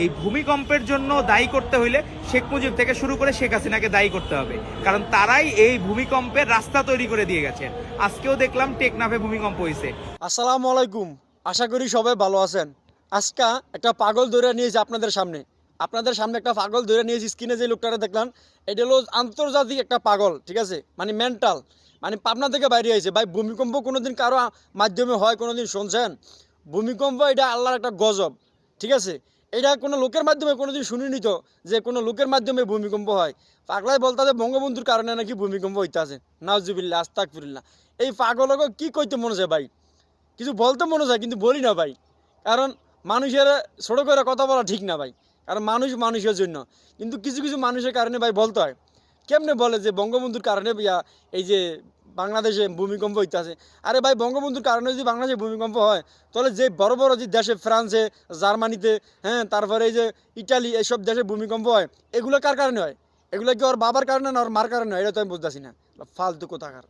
এই ভূমিকম্পের জন্য দায়ী করতে হইলে শেখ মুজিব থেকে শুরু করে শেখ হাসিনাকে দায়ী করতে হবে, কারণ তারাই এই ভূমিকম্পের রাস্তা তৈরি করে দিয়ে গেছেন। আজকেও দেখলাম টেকনাফে ভূমিকম্প হয়েছে। আসসালামু আলাইকুম, আশা করি সবাই ভালো আছেন। আজকে একটা পাগল ধরে নিয়েছি আপনাদের সামনে একটা পাগল ধরে নিয়েছি। স্ক্রিনে যে লোকটারা দেখলাম, এটা হলো আন্তর্জাতিক একটা পাগল, ঠিক আছে, মানে মেন্টাল, মানে পাবনা থেকে বাইরে আইছে। ভাই, ভূমিকম্প কোনোদিন কারো মাধ্যমে হয় কোনোদিন শুনছেন? ভূমিকম্প এটা আল্লাহর একটা গজব, ঠিক আছে। এটা কোনো লোকের মাধ্যমে কোনোদিন শুনিনি তো, যে কোনো লোকের মাধ্যমে ভূমিকম্প হয়। পাগলাই বলতে বঙ্গবন্ধুর কারণে নাকি ভূমিকম্প হইতাছে। নাউজুবিল্লাহ, আস্তাগফিরুল্লাহ। এই পাগলকে কি কইতে মনে যায় ভাই? কিছু বলতে মনে যায় কিন্তু বলি না ভাই, কারণ মানুষের ছোটো করে কথা বলা ঠিক না ভাই, কারণ মানুষ মানুষের জন্য। কিন্তু কিছু কিছু মানুষের কারণে ভাই বলতে হয়। কেমনে বলে যে বঙ্গবন্ধুর কারণে এই যে বাংলাদেশে ভূমিকম্প হইতেছে। আরে ভাই, বঙ্গবন্ধুর কারণে যদি বাংলাদেশে ভূমিকম্প হয়, তাহলে যে বড় বড় যে দেশে, ফ্রান্সে, জার্মানিতে, হ্যাঁ, তারপরে এই যে ইটালি, এইসব দেশে ভূমিকম্প হয়, এগুলো কার কারণে হয়? এগুলো কি ওর বাবার কারণে না ওর মার কারণে হয়? এটা তো আমি বুঝতেছি না। ফালতু কোথাকার।